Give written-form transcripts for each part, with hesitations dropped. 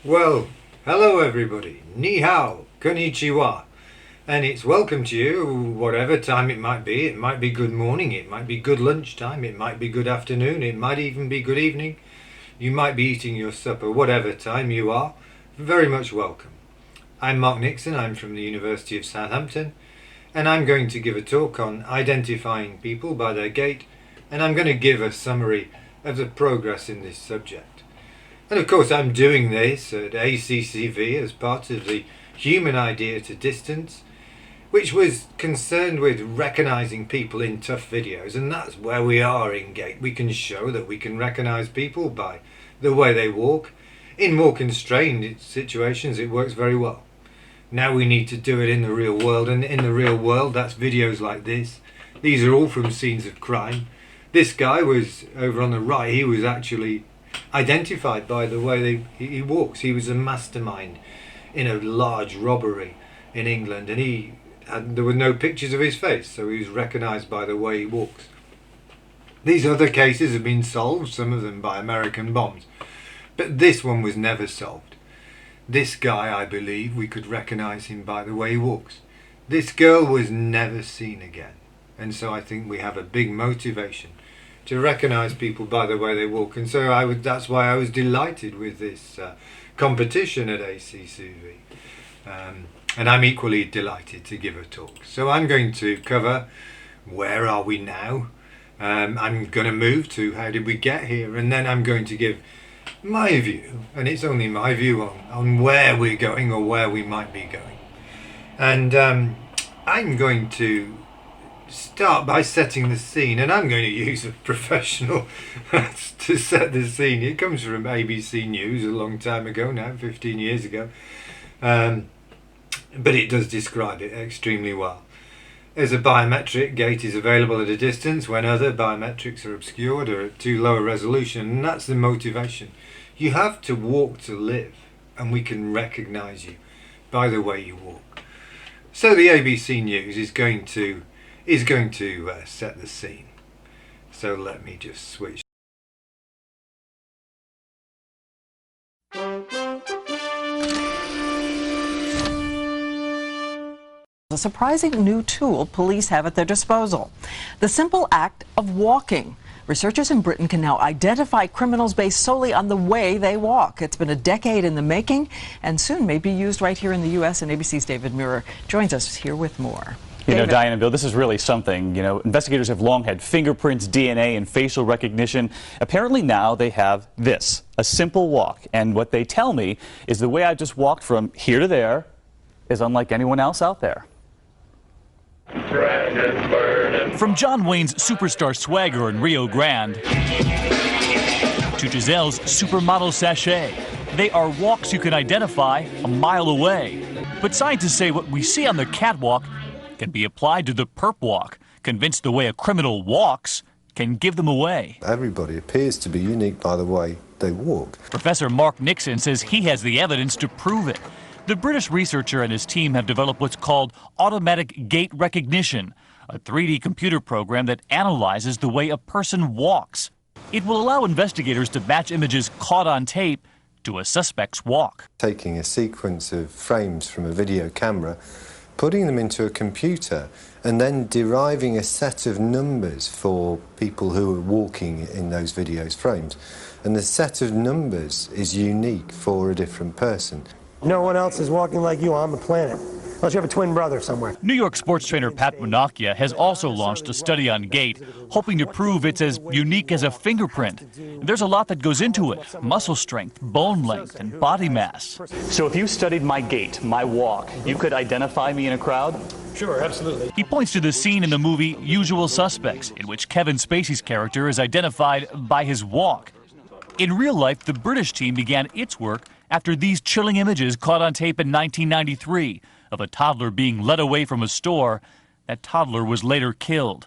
Well, hello everybody. Ni hao, konnichiwa. And it's welcome to you, whatever time it might be. It might be good morning, it might be good lunchtime, it might be good afternoon, it might even be good evening. You might be eating your supper, whatever time you are. Very much welcome. I'm Mark Nixon, I'm from the University of Southampton, and I'm going to give a talk on identifying people by their gait, and I'm going to give a summary of the progress in this subject. And of course I'm doing this at ACCV as part of the Human Idea to Distance, which was concerned with recognising people in tough videos, and that's where we are in Gait. We can show that we can recognise people by the way they walk. In more constrained situations it works very well. Now we need to do it in the real world, and in the real world that's videos like this. These are all from scenes of crime. This guy was over on the right, he was actually identified by the way he walks. He was a mastermind in a large robbery in England, and there were no pictures of his face, so he was recognised by the way he walks. These other cases have been solved, some of them by American bombs, but this one was never solved. This guy, I believe, we could recognise him by the way he walks. This girl was never seen again, and so I think we have a big motivation to recognise people by the way they walk, and so that's why I was delighted with this competition at ACCV, and I'm equally delighted to give a talk. So I'm going to cover where are we now, I'm going to move to how did we get here, and then I'm going to give my view, and it's only my view on where we're going or where we might be going. And I'm going to start by setting the scene, and I'm going to use a professional to set the scene. It comes from ABC News a long time ago now, 15 years ago, but it does describe it extremely well. As a biometric, Gait is available at a distance when other biometrics are obscured or at too low a resolution, and that's the motivation. You have to walk to live, and we can recognise you by the way you walk. So the ABC News is going to set the scene. So let me just switch. A surprising new tool police have at their disposal. The simple act of walking. Researchers in Britain can now identify criminals based solely on the way they walk. It's been a decade in the making and soon may be used right here in the U.S. And ABC's David Muir joins us here with more. You know, Diane and Bill, this is really something. You know, investigators have long had fingerprints, DNA, and facial recognition. Apparently now they have this, a simple walk. And what they tell me is the way I just walked from here to there is unlike anyone else out there. From John Wayne's superstar swagger in Rio Grande to Giselle's supermodel sachet, they are walks you can identify a mile away. But scientists say what we see on the catwalk can be applied to the perp walk, convinced the way a criminal walks can give them away. Everybody appears to be unique by the way they walk. Professor Mark Nixon says he has the evidence to prove it. The British researcher and his team have developed what's called automatic gait recognition, a 3D computer program that analyzes the way a person walks. It will allow investigators to match images caught on tape to a suspect's walk. Taking a sequence of frames from a video camera, putting them into a computer, and then deriving a set of numbers for people who are walking in those videos frames. And the set of numbers is unique for a different person. No one else is walking like you on the planet, unless you have a twin brother somewhere. New York sports trainer Pat Munachia has also launched a study on gait, hoping to prove it's as unique as a fingerprint. There's a lot that goes into it: muscle strength, bone length, and body mass. So if you studied my gait, my walk, you could identify me in a crowd? Sure, absolutely. He points to the scene in the movie Usual Suspects, in which Kevin Spacey's character is identified by his walk. In real life, the British team began its work after these chilling images caught on tape in 1993 of a toddler being led away from a store. That toddler was later killed.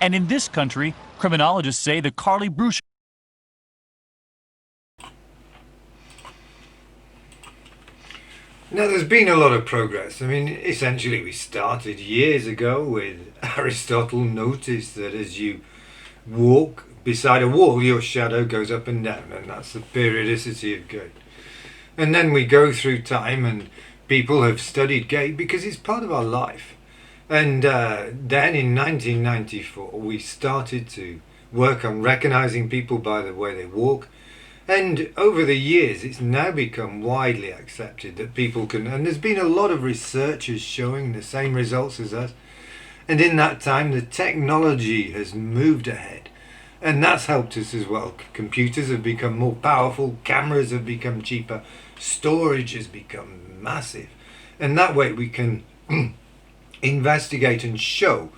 And in this country, criminologists say the Carly Bruce. Now, there's been a lot of progress. I mean, essentially we started years ago with Aristotle noticed that as you walk beside a wall, your shadow goes up and down, and that's the periodicity of gait. And then we go through time and people have studied gait because it's part of our life. And then in 1994 we started to work on recognizing people by the way they walk. And over the years it's now become widely accepted that people can, and there's been a lot of researchers showing the same results as us. And in that time the technology has moved ahead. And that's helped us as well. Computers have become more powerful, cameras have become cheaper, storage has become massive. And that way we can investigate and show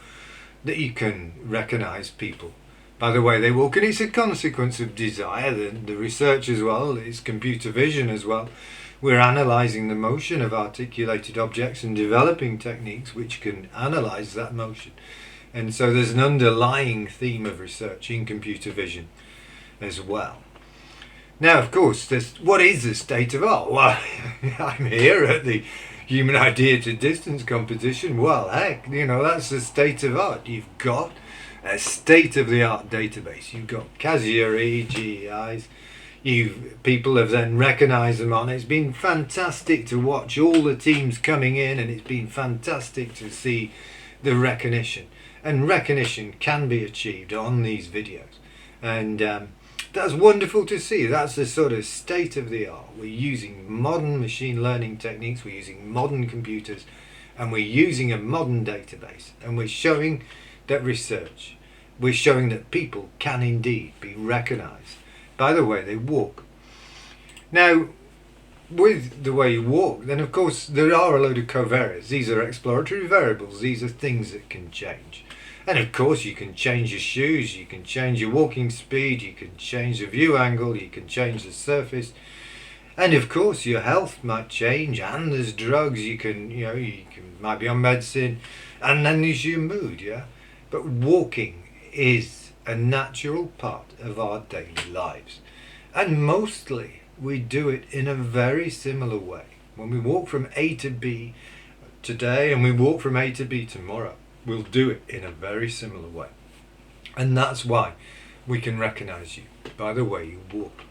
that you can recognize people by the way they walk. And it's a consequence of desire. The research as well is computer vision as well. We're analysing the motion of articulated objects and developing techniques which can analyse that motion. And so there's an underlying theme of research in computer vision as well. Now, of course, what is the state of art? Well, I'm here at the Human Idea to Distance competition. Well, heck, that's the state of art. You've got a state-of-the-art database. You've got Casio GEIs. People have then recognised them on. It's been fantastic to watch all the teams coming in, and it's been fantastic to see the recognition. And recognition can be achieved on these videos. And that's wonderful to see. That's the sort of state of the art. We're using modern machine learning techniques, we're using modern computers, and we're using a modern database. And we're showing that we're showing that people can indeed be recognized by the way they walk. Now, with the way you walk, then of course there are a load of covariates. These are exploratory variables. These are things that can change. And of course you can change your shoes, you can change your walking speed, you can change the view angle, you can change the surface. And of course your health might change, and there's drugs, you might be on medicine, and then there's your mood, yeah? But walking is a natural part of our daily lives. And mostly we do it in a very similar way. When we walk from A to B today and we walk from A to B tomorrow, we'll do it in a very similar way. And that's why we can recognize you by the way you walk.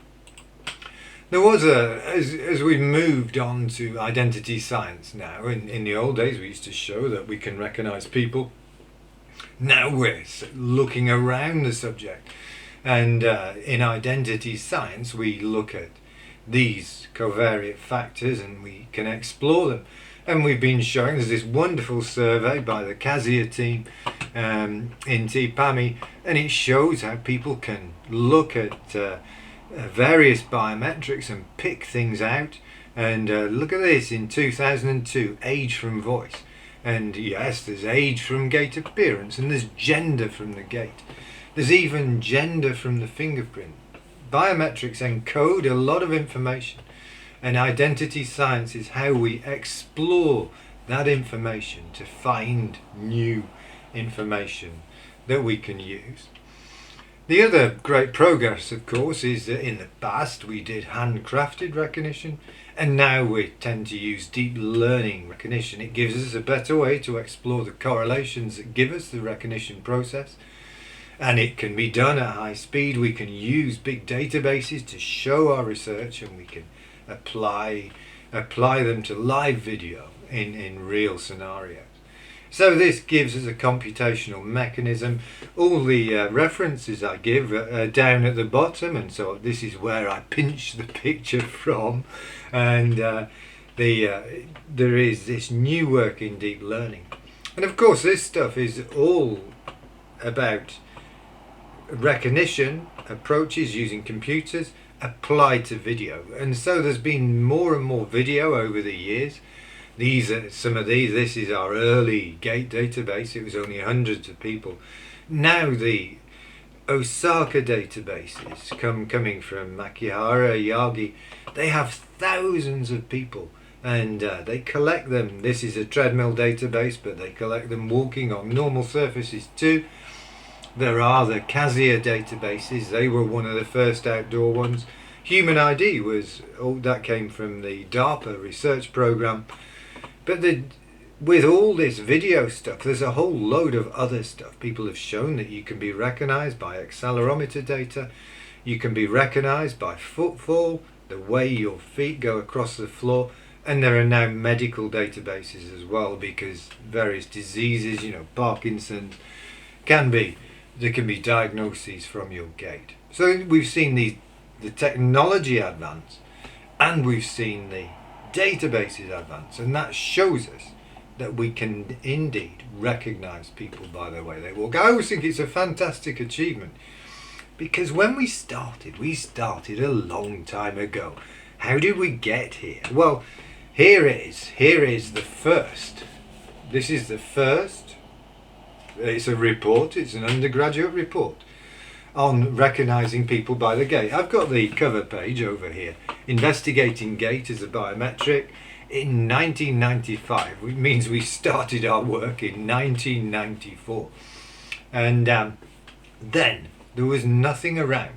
There was as we've moved on to identity science now, in the old days we used to show that we can recognize people. Now we're looking around the subject. And in identity science we look at these covariate factors and we can explore them. And we've been showing, there's this wonderful survey by the Casio team in TPAMI, and it shows how people can look at various biometrics and pick things out. And look at this, in 2002, age from voice. And yes, there's age from gait appearance, and there's gender from the gait. There's even gender from the fingerprint. Biometrics encode a lot of information. And identity science is how we explore that information to find new information that we can use. The other great progress, of course, is that in the past we did handcrafted recognition, and now we tend to use deep learning recognition. It gives us a better way to explore the correlations that give us the recognition process, and it can be done at high speed. We can use big databases to show our research, and we can apply them to live video in real scenarios. So this gives us a computational mechanism. All the references I give are down at the bottom, and so this is where I pinch the picture from. And there is this new work in deep learning. And of course this stuff is all about recognition approaches using computers applied to video. And so there's been more and more video over the years. These are some of these. This is our early Gait database. It was only hundreds of people. Now the Osaka databases coming from Makihara, Yagi, they have thousands of people, and they collect them. This is a treadmill database, but they collect them walking on normal surfaces too. There are the Casio databases. They were one of the first outdoor ones. Human ID was, that came from the DARPA research program. But with all this video stuff, there's a whole load of other stuff. People have shown that you can be recognized by accelerometer data. You can be recognized by footfall, the way your feet go across the floor. And there are now medical databases as well, because various diseases, Parkinson's, there can be diagnoses from your gait. So we've seen the technology advance, and we've seen the databases advance, and that shows us that we can indeed recognize people by the way they walk. I always think it's a fantastic achievement, because when we started a long time ago. How did we get here? Well, here is the first. This is the first. It's a report, it's an undergraduate report on recognizing people by the gait. I've got the cover page over here, investigating gait as a biometric in 1995, which means we started our work in 1994. And then there was nothing around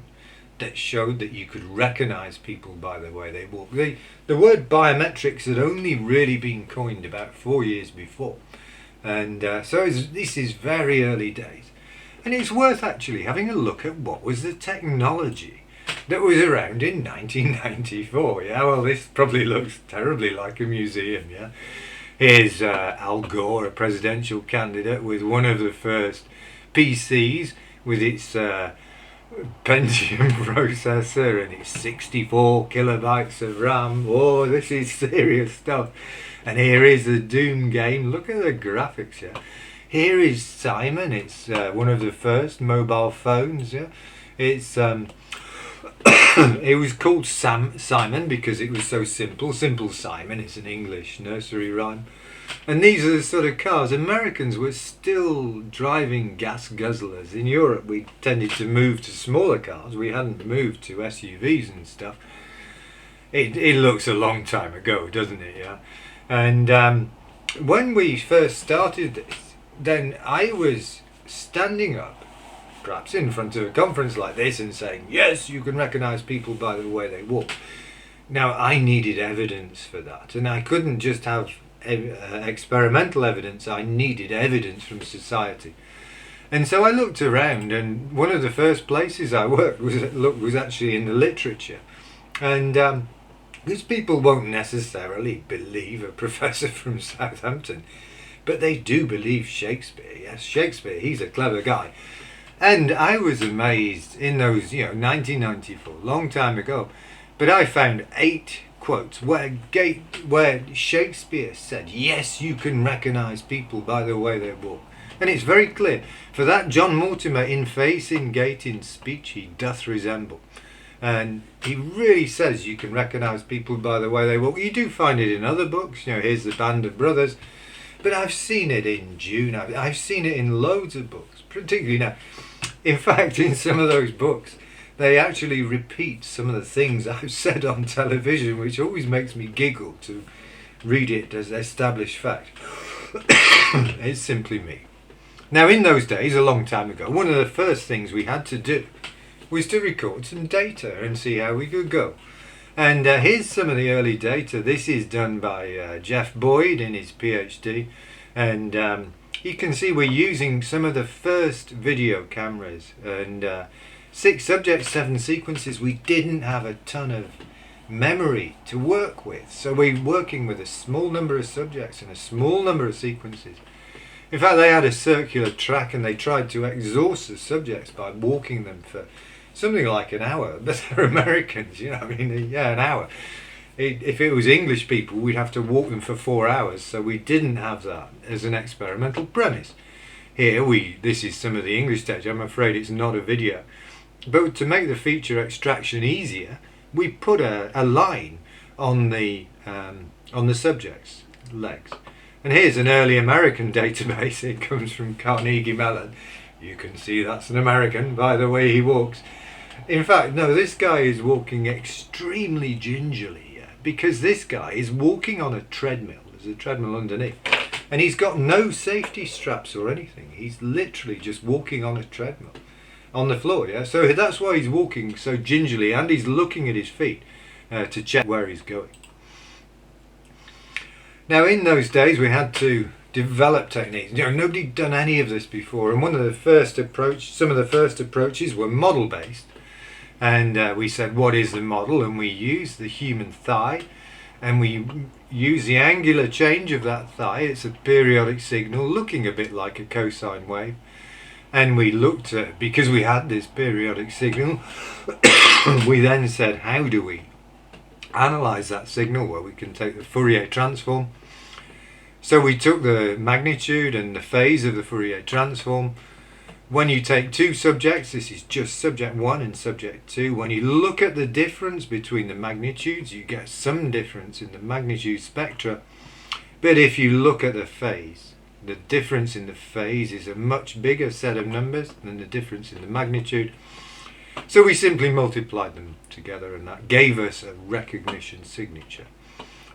that showed that you could recognize people by the way they walk. The word biometrics had only really been coined about 4 years before, and so this is very early days, and it's worth actually having a look at what was the technology that was around in 1994. Yeah, well, this probably looks terribly like a museum. Yeah, here's Al Gore, a presidential candidate, with one of the first PCs with its Pentium processor and it's 64 kilobytes of RAM. Oh, this is serious stuff. And here is the Doom game. Look at the graphics. Yeah, here is Simon. It's one of the first mobile phones. Yeah, it's it was called Simon because it was so simple. Simple Simon. It's an English nursery rhyme. And these are the sort of cars. Americans were still driving gas guzzlers. In Europe, we tended to move to smaller cars. We hadn't moved to SUVs and stuff. It looks a long time ago, doesn't it? Yeah. And when we first started this, then I was standing up, perhaps in front of a conference like this, and saying, yes, you can recognize people by the way they walk. Now, I needed evidence for that, and I couldn't just have experimental evidence. I needed evidence from society. And so I looked around, and one of the first places I worked was actually in the literature. And these people won't necessarily believe a professor from Southampton, but they do believe Shakespeare. Yes, Shakespeare, he's a clever guy. And I was amazed in those, 1994, long time ago, but I found 8 quotes where Shakespeare said, yes, you can recognize people by the way they walk. And it's very clear. For that John Mortimer, in face, in gait, in speech, he doth resemble. And he really says you can recognize people by the way they walk. You do find it in other books. Here's the Band of Brothers. But I've seen it in June. I've seen it in loads of books, particularly now. In fact, in some of those books, they actually repeat some of the things I've said on television, which always makes me giggle to read it as established fact. It's simply me. Now, in those days, a long time ago, one of the first things we had to do was to record some data and see how we could go. And here's some of the early data. This is done by Jeff Boyd in his PhD. And you can see we're using some of the first video cameras. And 6 subjects, 7 sequences. We didn't have a ton of memory to work with. So we're working with a small number of subjects and a small number of sequences. In fact, they had a circular track and they tried to exhaust the subjects by walking them for something like an hour. But they're Americans, an hour. If it was English people, we'd have to walk them for 4 hours. So we didn't have that as an experimental premise. Here, this is some of the English text. I'm afraid it's not a video. But to make the feature extraction easier, we put a line on the subject's legs. And here's an early American database. It comes from Carnegie Mellon. You can see that's an American by the way he walks. In fact, no, this guy is walking extremely gingerly, because this guy is walking on a treadmill. There's a treadmill underneath. And he's got no safety straps or anything. He's literally just walking on a treadmill on the floor, yeah? So that's why he's walking so gingerly, and he's looking at his feet to check where he's going. Now, in those days, we had to develop techniques. Nobody'd done any of this before, and some of the first approaches were model-based, And we said, what is the model? And we used the human thigh, and we use the angular change of that thigh. It's a periodic signal looking a bit like a cosine wave. And we looked at, because we had this periodic signal, we then said, how do we analyze that signal? Well, we can take the Fourier transform. So we took the magnitude and the phase of the Fourier transform. When you take two subjects, this is just subject 1 and subject 2, when you look at the difference between the magnitudes, you get some difference in the magnitude spectra. But if you look at the phase, the difference in the phase is a much bigger set of numbers than the difference in the magnitude. So we simply multiplied them together, and that gave us a recognition signature.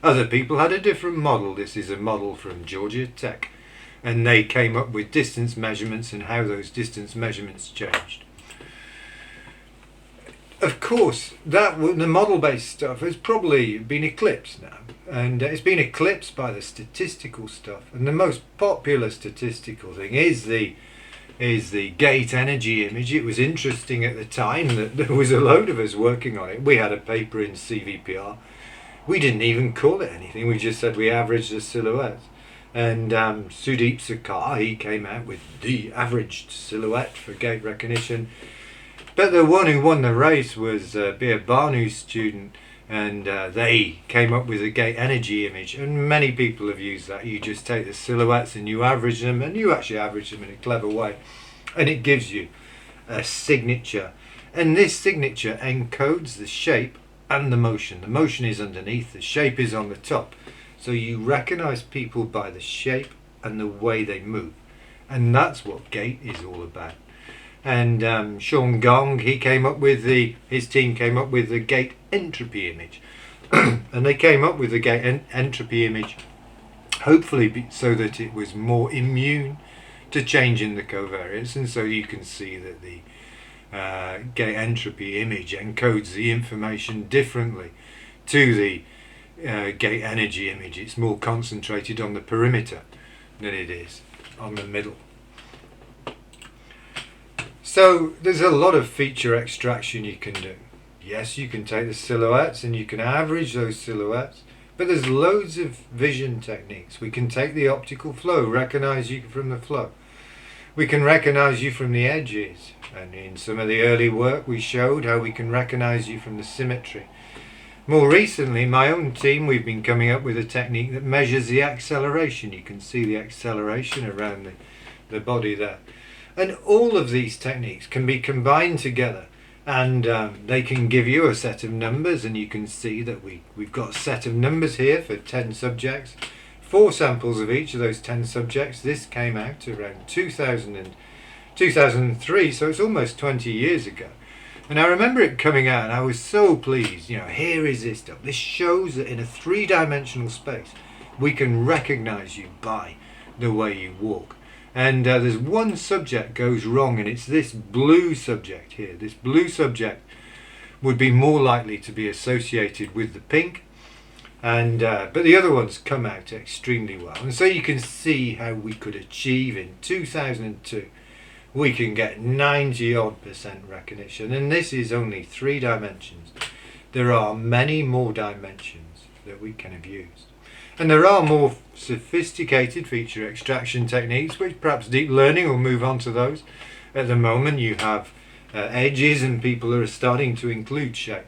Other people had a different model. This is a model from Georgia Tech, and they came up with distance measurements and how those distance measurements changed. Of course, the model-based stuff has probably been eclipsed now, and it's been eclipsed by the statistical stuff. And the most popular statistical thing is the Gait energy image. It was interesting at the time that there was a load of us working on it. We had a paper in CVPR. We didn't even call it anything. We just said we averaged the silhouettes. And Sudeep Sarkar, he came out with the averaged silhouette for gait recognition. But the one who won the race was Bir Banu's student, and they came up with a gait energy image. And many people have used that. You just take the silhouettes and you average them, and you actually average them in a clever way. And it gives you a signature. And this signature encodes the shape and the motion. The motion is underneath, the shape is on the top. So you recognize people by the shape and the way they move. And that's what gait is all about. And Sean Gong, his team came up with the gait entropy image. And they came up with the gait entropy image hopefully so that it was more immune to changing the covariates. And so you can see that the gait entropy image encodes the information differently to the gait energy image. It's more concentrated on the perimeter than it is on the middle. So there's a lot of feature extraction you can do. Yes, you can take the silhouettes and you can average those silhouettes, but there's loads of vision techniques. We can take the optical flow, recognize you from the flow. We can recognize you from the edges, and in some of the early work we showed how we can recognize you from the symmetry. More recently, my own team, we've been coming up with a technique that measures the acceleration. You can see the acceleration around the body there. And all of these techniques can be combined together, and they can give you a set of numbers, and you can see that we've got a set of numbers here for 10 subjects, 4 samples of each of those 10 subjects. This came out around 2003, so it's almost 20 years ago. And I remember it coming out and I was so pleased. Here is this stuff. This shows that in a 3-dimensional space we can recognize you by the way you walk. And there's one subject goes wrong, and it's this blue subject here. This blue subject would be more likely to be associated with the pink, and but the other ones come out extremely well. And so you can see how we could achieve in 2002, we can get 90-odd% recognition, and this is only 3 dimensions. There are many more dimensions that we can have used. And there are more sophisticated feature extraction techniques, which perhaps deep learning will move on to those. At the moment you have edges, and people are starting to include shape.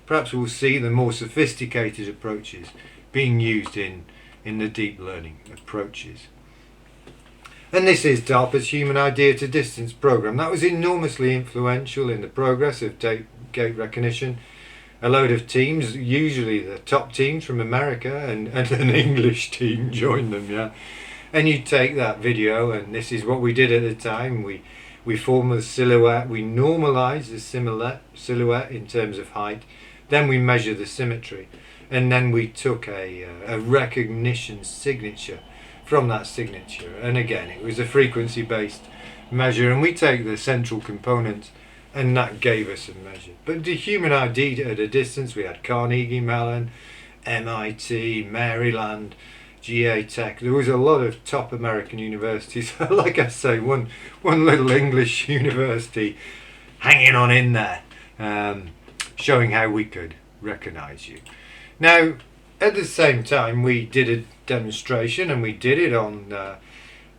Perhaps we'll see the more sophisticated approaches being used in the deep learning approaches. And this is DARPA's Human Idea to Distance program. That was enormously influential in the progress of gait recognition. A load of teams, usually the top teams from America, and an English team joined them, yeah. And you take that video, and this is what we did at the time. We form a silhouette, we normalize the silhouette in terms of height, then we measure the symmetry, and then we took a recognition signature from that signature. And again, it was a frequency-based measure, and we take the central components, and that gave us a measure. But the human ID at a distance, we had Carnegie Mellon, MIT, Maryland, GA Tech. There was a lot of top American universities. Like I say, one little English university hanging on in there. showing how we could recognise you. Now, at the same time, we did a demonstration, and we did it on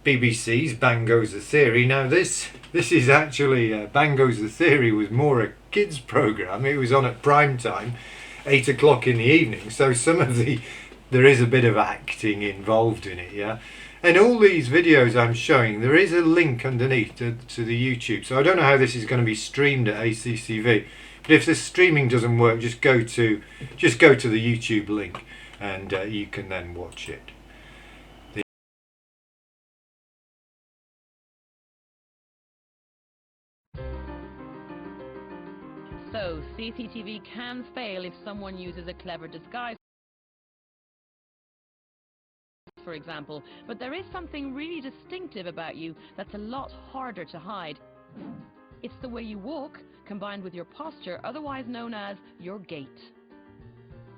BBC's Bang Goes the Theory. Now, this is actually Bang Goes the Theory was more a kids program. It was on at prime time, 8 o'clock in the evening. So there is a bit of acting involved in it, yeah. And all these videos I'm showing, there is a link underneath to the YouTube. So I don't know how this is going to be streamed at ACCV, but if the streaming doesn't work, just go to the YouTube link, and you can then watch it. So, CCTV can fail if someone uses a clever disguise, for example, but there is something really distinctive about you that's a lot harder to hide. It's the way you walk, combined with your posture, otherwise known as your gait.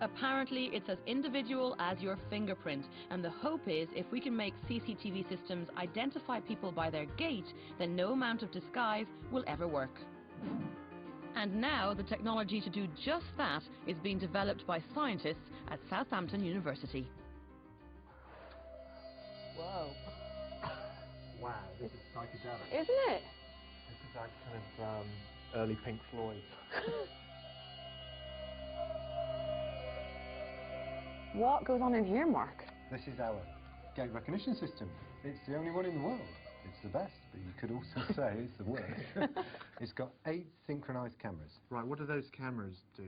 Apparently, it's as individual as your fingerprint, and the hope is if we can make CCTV systems identify people by their gait, then no amount of disguise will ever work. And now, the technology to do just that is being developed by scientists at Southampton University. Whoa. Wow, this is psychedelic. Isn't it? This is like kind of early Pink Floyd. What goes on in here, Mark? This is our gait recognition system. It's the only one in the world. It's the best, but you could also say it's the worst. It's got 8 synchronized cameras. Right, what do those cameras do?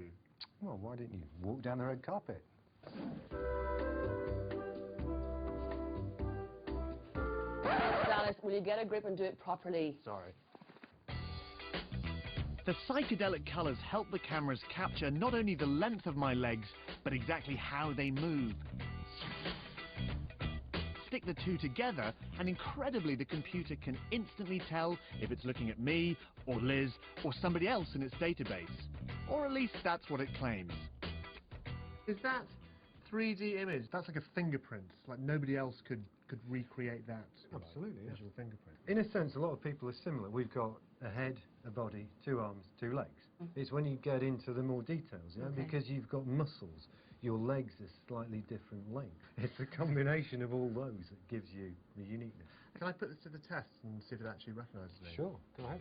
Well, why didn't you walk down the red carpet? Dallas, will you get a grip and do it properly? Sorry. The psychedelic colours help the cameras capture not only the length of my legs, but exactly how they move. Stick the two together, and incredibly the computer can instantly tell if it's looking at me, or Liz, or somebody else in its database. Or at least that's what it claims. Is that 3D image? That's like a fingerprint. Like nobody else could recreate that. Absolutely, yeah. Visual fingerprint. In a sense, a lot of people are similar. We've got a head, a body, 2 arms, 2 legs. It's when you get into the more details, yeah, because you've got muscles. Your legs are slightly different length. It's the combination of all those that gives you the uniqueness. Can I put this to the test and see if it actually recognises me? Sure, go ahead.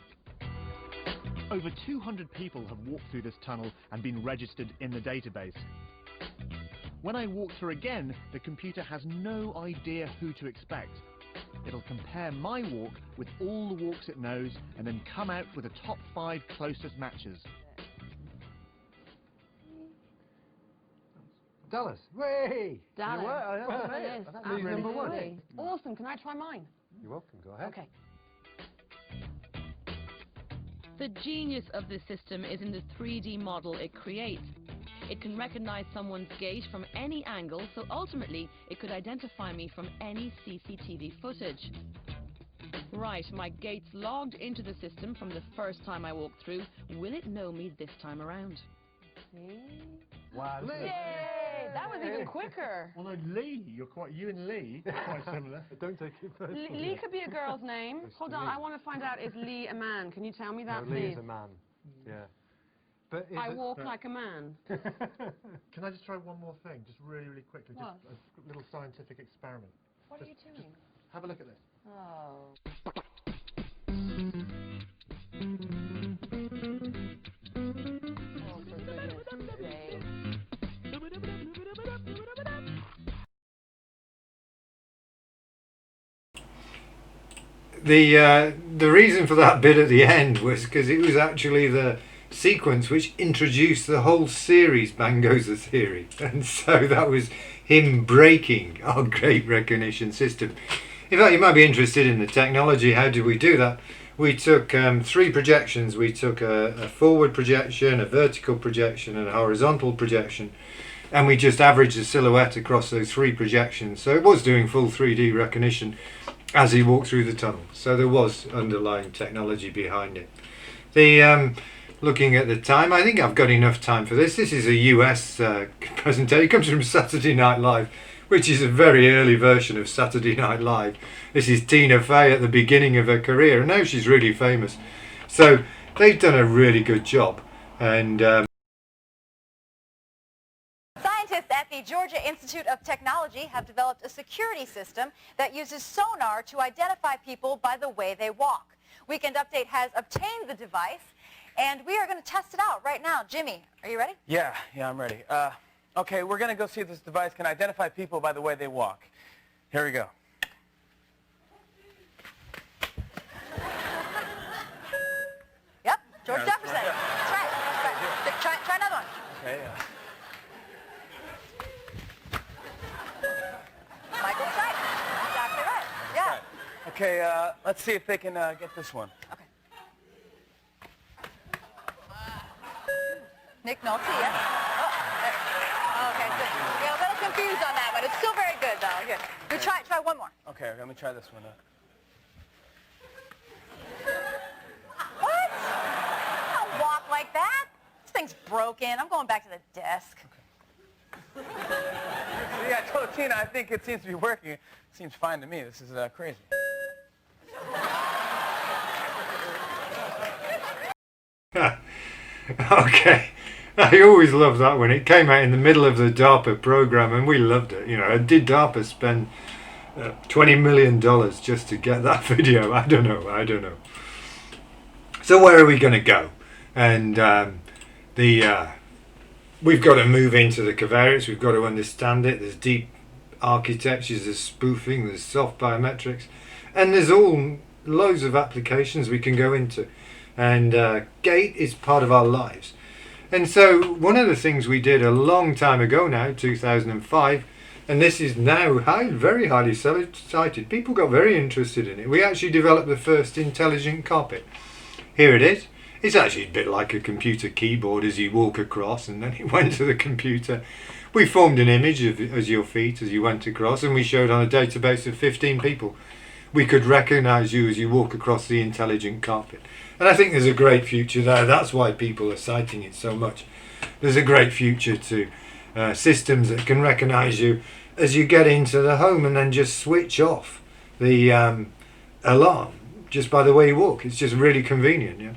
Over 200 people have walked through this tunnel and been registered in the database. When I walk through again, the computer has no idea who to expect. It'll compare my walk with all the walks it knows and then come out with the top 5 closest matches. Dallas, way! Dallas. That's me number 1. Absolutely. Awesome. Can I try mine? You're welcome, go ahead. Okay. The genius of this system is in the 3D model it creates. It can recognize someone's gait from any angle, so ultimately it could identify me from any CCTV footage. Right, my gait's logged into the system from the first time I walked through. Will it know me this time around? See? Wow. Yay! That was even quicker. Well, no, Lee, you and Lee are quite similar. Don't take it personally. Lee could be a girl's name. Hold on, I want to find out, is Lee a man? Can you tell me that, No, Lee please? is a man, yeah. But I walk like a man. Can I just try one more thing, just really, really quickly? What? Just a little scientific experiment. What are you Just doing? have a look at this. Oh. Oh, for goodness sake. The reason for that bit at the end was because it was actually the sequence which introduced the whole series Bang Goes the Theory, and so that was him breaking our gait recognition system. In fact, you might be interested in the technology. How did we do that? We took 3 projections. We took a forward projection, a vertical projection, and a horizontal projection, and we just averaged the silhouette across those 3 projections. So it was doing full 3D recognition as he walked through the tunnel. So there was underlying technology behind it. Looking at the time, I think I've got enough time for this. This is a US presentation. It comes from Saturday Night Live, which is a very early version of Saturday Night Live. This is Tina Fey at the beginning of her career, and now she's really famous. So they've done a really good job And Scientists at the Georgia Institute of Technology have developed a security system that uses sonar to identify people by the way they walk. Weekend Update has obtained the device, and we are going to test it out right now. Jimmy, are you ready? Yeah, I'm ready. Okay, we're going to go see if this device can identify people by the way they walk. Here we go. Yep, George Jefferson. That's right. Try another one. Okay, Michael Crichton. Exactly right. Yeah. Right. Okay, let's see if they can get this one. Okay. Nick Nolte, yes. Oh, okay, so you got a little confused on that one. It's still very good, though. Here. You try one more. Okay, let me try this one. What? Don't walk like that. This thing's broken. I'm going back to the desk. Okay. Yeah, I told Tina, I think it seems to be working. It seems fine to me. This is crazy. Okay. I always loved that when it came out in the middle of the DARPA program, and we loved it. You know, did DARPA spend $20 million just to get that video? I don't know. So where are we going to go? And we've got to move into the covariates. We've got to understand it. There's deep architectures, there's spoofing, there's soft biometrics, and there's all loads of applications we can go into. And Gait is part of our lives. And so one of the things we did a long time ago now, 2005, and this is now very highly cited. People got very interested in it. We actually developed the first intelligent carpet. Here it is. It's actually a bit like a computer keyboard as you walk across, and then it went to the computer. We formed an image of as your feet as you went across, and we showed on a database of 15 people. We could recognize you as you walk across the intelligent carpet. And I think there's a great future there. That's why people are citing it so much. There's a great future to systems that can recognize you as you get into the home and then just switch off the alarm just by the way you walk. It's just really convenient. Yeah.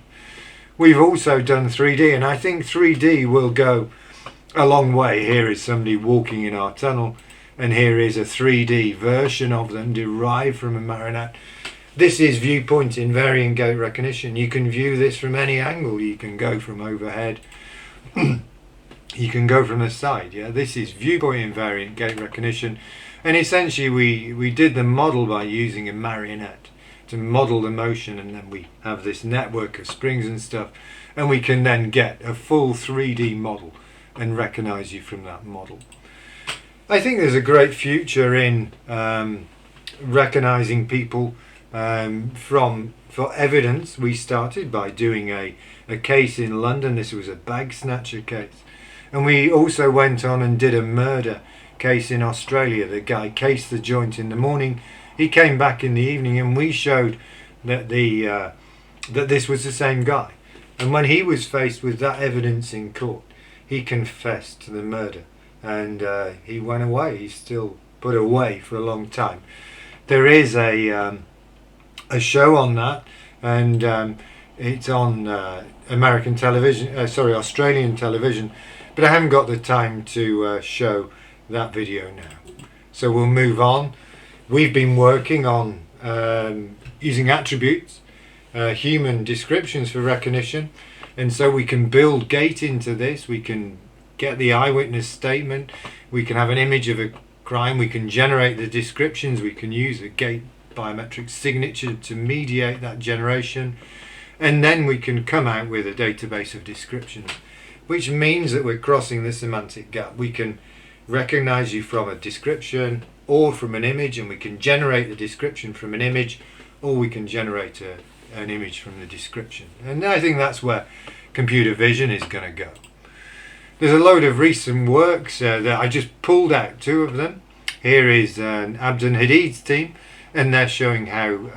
We've also done 3D, and I think 3D will go a long way. Here is somebody walking in our tunnel, and here is a 3D version of them derived from a marionette. This is viewpoint invariant gait recognition. You can view this from any angle. You can go from overhead. You can go from the side. Yeah, this is viewpoint invariant gait recognition, and essentially we did the model by using a marionette to model the motion, and then we have this network of springs and stuff, and we can then get a full 3D model and recognize you from that model. I think there's a great future in recognizing people for evidence. We started by doing a case in London. This was a bag snatcher case, and we also went on and did a murder case in Australia. The guy cased the joint in the morning, he came back in the evening, and we showed that that this was the same guy. And when he was faced with that evidence in court, he confessed to the murder, and he went away. He's still put away for a long time. There is a show on that, and it's on American television, Australian television, but I haven't got the time to show that video now. So we'll move on. We've been working on using attributes, human descriptions for recognition, and so we can build Gait into this. We can get the eyewitness statement, we can have an image of a crime, we can generate the descriptions, we can use a Gait biometric signature to mediate that generation, and then we can come out with a database of descriptions, which means that we're crossing the semantic gap. We can recognize you from a description or from an image, and we can generate the description from an image, or we can generate an image from the description. And I think that's where computer vision is going to go. There's a load of recent works that I just pulled out, 2 of them. Here is Abdul Hadid's team, and they're showing how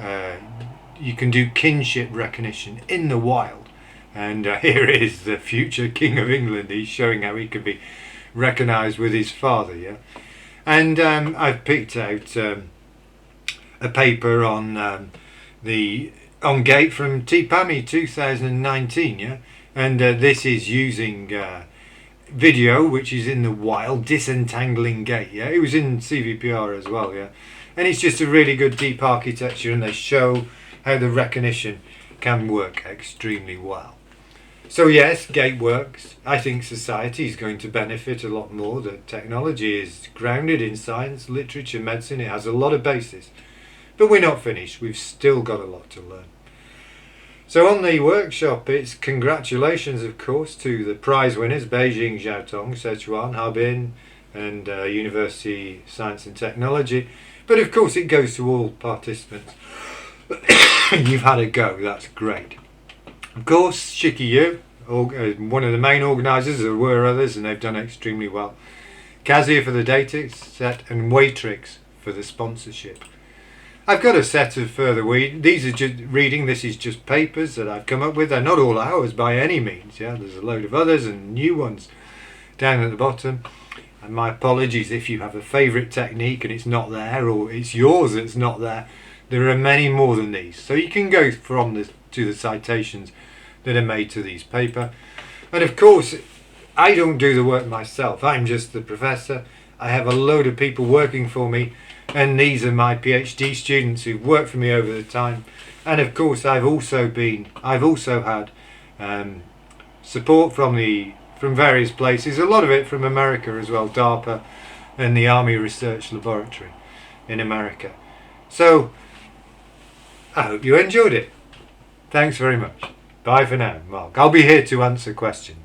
you can do kinship recognition in the wild. And here is the future King of England. He's showing how he can be recognized with his father. Yeah. And I've picked out a paper on Gait from TPAMI 2019. Yeah, and this is using video which is in the wild, disentangling Gait. Yeah, it was in CVPR as well. Yeah, and it's just a really good deep architecture, and they show how the recognition can work extremely well. So yes, Gait works. I think society is going to benefit a lot more. The technology is grounded in science, literature, medicine. It has a lot of basis, but we're not finished. We've still got a lot to learn. So on the workshop, it's congratulations, of course, to the prize winners, Beijing, Jiaotong, Sichuan, Harbin, and University Science and Technology. But of course, it goes to all participants. You've had a go, that's great. Of course, Shikiyu, one of the main organisers, there were others, and they've done extremely well. Kazia for the data set, and Waitrix for the sponsorship. I've got a set of further these are just reading. This is just papers that I've come up with. They're not all ours by any means. Yeah, there's a load of others and new ones down at the bottom. And my apologies if you have a favourite technique and it's not there, or it's yours that's not there. There are many more than these, so you can go from to the citations that are made to these paper. And of course, I don't do the work myself. I'm just the professor. I have a load of people working for me, and these are my PhD students who've worked for me over the time. And of course, I've also had support from various places. A lot of it from America as well, DARPA and the Army Research Laboratory in America. So I hope you enjoyed it. Thanks very much. Bye for now, Mark. I'll be here to answer questions.